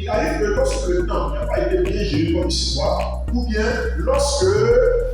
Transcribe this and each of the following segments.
Il arrive que lorsque le temps n'a pas été bien géré comme il se doit, ou bien lorsque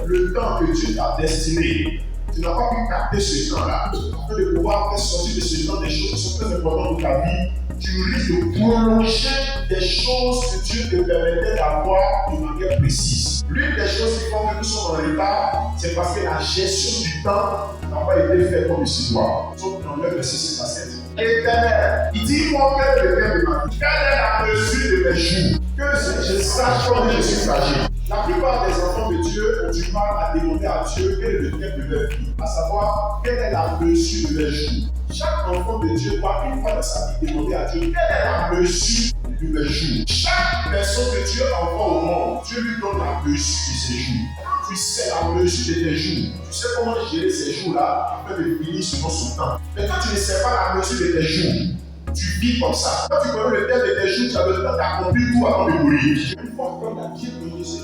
le temps que Dieu t'a destiné, tu n'as pas pu capter ce temps-là, afin de pouvoir faire sortir de ce temps des choses qui sont très importantes dans ta vie, tu risques de prolonger des choses que Dieu te permettait d'avoir de manière précise. L'une des choses qui font que nous sommes en retard, c'est parce que la gestion du temps n'a pas été faite comme il se doit. Sauf dans le verset 6 à 7. Éternel, il dit moi quel est le bien de ma vie, quelle est la mesure de mes jours, que je sache combien je suis fragile. La plupart des enfants de Dieu ont du mal à demander à Dieu quel est le thème de leur vie, à savoir quelle est la mesure de leur jour. Chaque enfant de Dieu doit une fois dans sa vie demander à Dieu quelle est la mesure de leur jour. Chaque personne que Dieu envoie au monde, Dieu lui donne la mesure de ses jours. Quand tu sais la mesure de tes jours, tu sais comment gérer ces jours-là afin de finir selon son temps. Mais quand tu ne sais pas la mesure de tes jours, tu vis comme ça. Quand tu connais le thème de tes jours, tu as le temps d'accomplir tout avant de mourir. Une fois qu'on a bien connu ces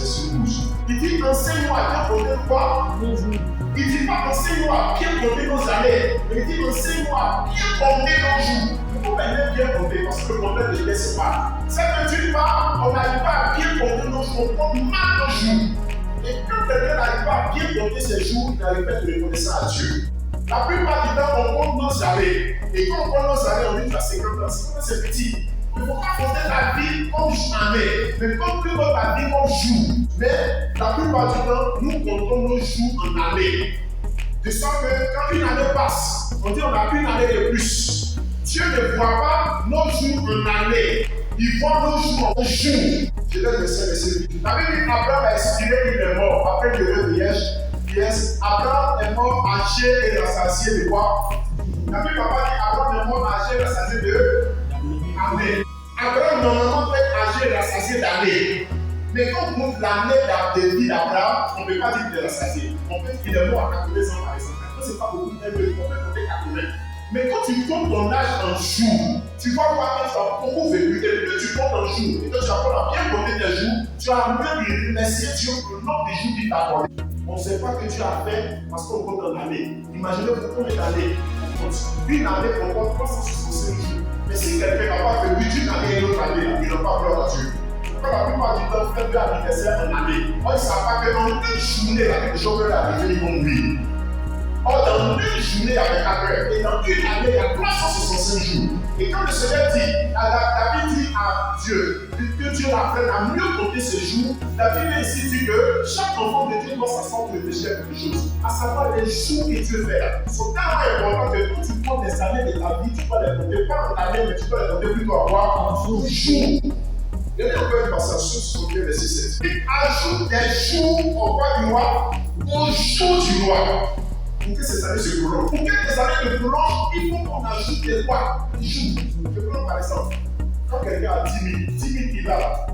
jours, il dit enseigne-moi à bien compter quoi? Il ne dit pas enseigne-moi à bien compter nos années, mais il dit enseigne-moi à bien compter nos jours. Pourquoi il est bien compter? Parce que le problème ne laisse pas. C'est que d'une part, on n'arrive pas à bien compter nos jours, on compte mal nos jours. Et quand quelqu'un n'arrive pas à bien compter ses jours, il n'arrive pas à être reconnaissant à Dieu. La plupart du temps, on compte nos années. Et quand on compte nos années, on dit que tu as 50 ans. 50 ans, c'est petit. Il ne faut pas compter la vie comme année, mais compte plutôt la vie comme jour. Mais la plupart du temps, nous comptons nos jours en années. De sorte que quand une année passe, on dit on a une année de plus. Dieu ne voit pas nos jours en année, il voit nos jours en jours. Je vais laisser. La Bible dit Abraham a expiré, il est mort. Après le vieillesse, Abraham est mort âgé et rassasié de quoi? La Bible n'a pas dit Abraham est mort âgé et rassasié de années. Abraham normalement peut être âgé et rassasié d'années. Mais quand on compte l'année de vie d'Abraham, on ne peut pas dire qu'il est rassasié. On peut dire qu'il est mort à 80 ans par exemple. Ce n'est pas beaucoup, on peut compter 80. Mais quand tu comptes ton âge en jours, tu vas voir que tu as beaucoup vécu. Et plus tu comptes en jours, et que tu apprends à bien compter tes jours, tu as mieux remercier Dieu pour le nombre de jours qu'il t'a accordé. On ne sait pas que tu as fait parce qu'on compte en année. Imaginez-vous combien d'années on compte. Une année comporte 365 jours. Mais si quelqu'un n'a pas vécu d'une année et une autre année, il n'a pas gloire à Dieu. Quand la plupart du temps, fait deux anniversaires en année, on ne sait pas que dans une journée, quelque chose peut arriver, ils vont mourir. Or, dans une journée avec 4 heures, et dans une année, il y a 365 jours. Et quand le Seigneur dit, David dit à Dieu, que Dieu l'apprenne à mieux compter ses jours, David ici dit que chaque enfant de Dieu doit s'asseoir pour réfléchir à quelque chose, à savoir les jours que Dieu fait. Sont tellement importants que quand tu prends des années de ta vie, tu dois les compter, pas en année, mais tu dois les compter plutôt à voir en jours. Il y a encore une passage sur le verset 7. Il ajoute des jours au roi du roi, au jour du roi. Pour que ces années se prolongent. Pour que les années se prolongent, il faut qu'on ajoute des rois, des jours. Je prends par exemple, quand quelqu'un a 10 000 qu'il a là,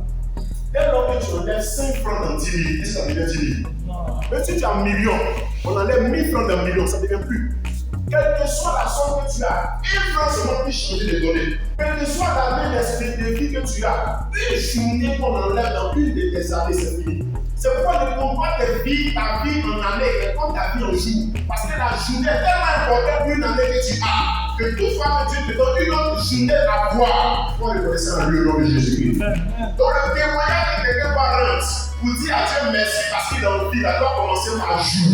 dès lors que tu enlèves 5 francs dans 10 000, est-ce que ça devient 10 000? Non. Même si tu as 1 million, on enlève 1000 francs d'un million, ça ne devient plus. Quelle que soit la somme que tu as, 1 franc seulement peut changer les données. Quelle que soit l'année d'esprit de vie que tu as, une journée qu'on enlève dans une de tes années, c'est fini. C'est pourquoi ne compte pas ta vie en année, mais compte ta vie en jour. Parce que la journée est tellement importante pour une année que tu as, que toute fois que Dieu te donne une autre journée à voir, il faut reconnaître en lui au nom de Jésus-Christ. Donc le témoignage de quelqu'un va rendre pour dire à Dieu merci parce qu'il a envie, il doit commencer par jour.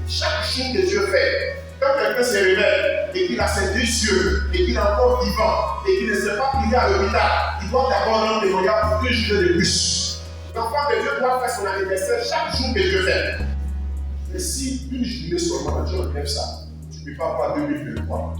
Chaque jour que Dieu fait, quand quelqu'un se réveille et qu'il a ses 2 yeux et qu'il est encore vivant et qu'il ne sait pas qu'il est à l'hôpital, il doit d'abord rendre témoignage pour 2 journées de plus. L'enfant de Dieu doit faire son anniversaire chaque jour que Dieu fait. Mais si une journée seulement, Dieu enlève ça, tu ne peux pas avoir 2023.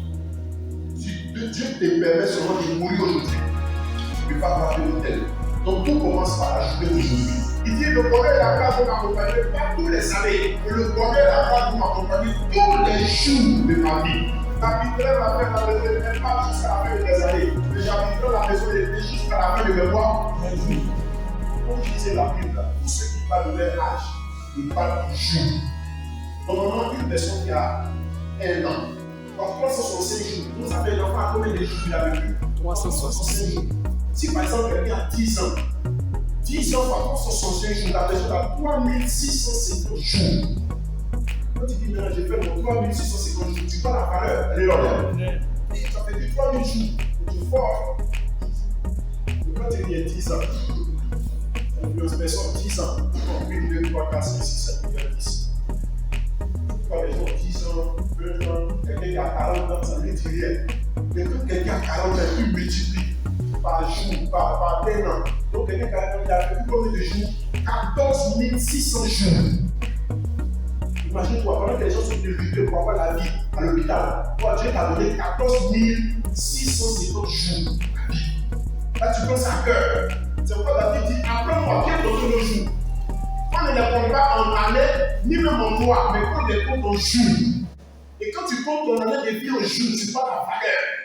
Si Dieu te permet seulement de mourir aujourd'hui, tu ne peux pas avoir 2023. Donc tout commence par la journée d'aujourd'hui. Il dit le bonheur et la grâce vont m'accompagner pas tous les années, mais le bonheur et la grâce vont m'accompagner tous les jours de ma vie. J'habiterai la maison de Dieu, pas jusqu'à la fin de tes années, mais j'habiterai la maison de Dieu jusqu'à la fin de mes mois. Comme disait la Bible, tous ceux qui parlent de leur âge, ils parlent du jour. Normalement, une personne qui a 1 an, par 365 jours, vous savez l'enfant combien de jours il a vécu? 365 jours. Si par exemple quelqu'un a 10 ans, 10 ans par 365 jours, la personne a 3650 jours. Quand tu dis, j'ai fait mon 3650 jours, tu vois la valeur, elle est là. Ça fait du 3000 jours, tu es fort. 10 ans. Une personne 10 ans. 1, 2, 3, 4, 5, 6, 7, 8, 10. Pourquoi les gens 10 ans, 20 ans, quelqu'un qui a 40 ans, ça ne dit rien. Mais quand quelqu'un a 40 ans, il multiplie par jour, par un an. Donc quelqu'un qui a fait combien de jours? 14 600 jours. Imagine-toi, pendant que les gens sont débutés pour avoir la vie à l'hôpital, toi, Dieu t'a donné 14 650 jours à vie. Là, tu penses à cœur. C'est pourquoi David dit, apprends-moi bien compter nos jours. On ne les compte pas en année, ni même en mois, mais on les compte en jours. Et quand tu comptes ton année de vie en jours, tu vois la valeur.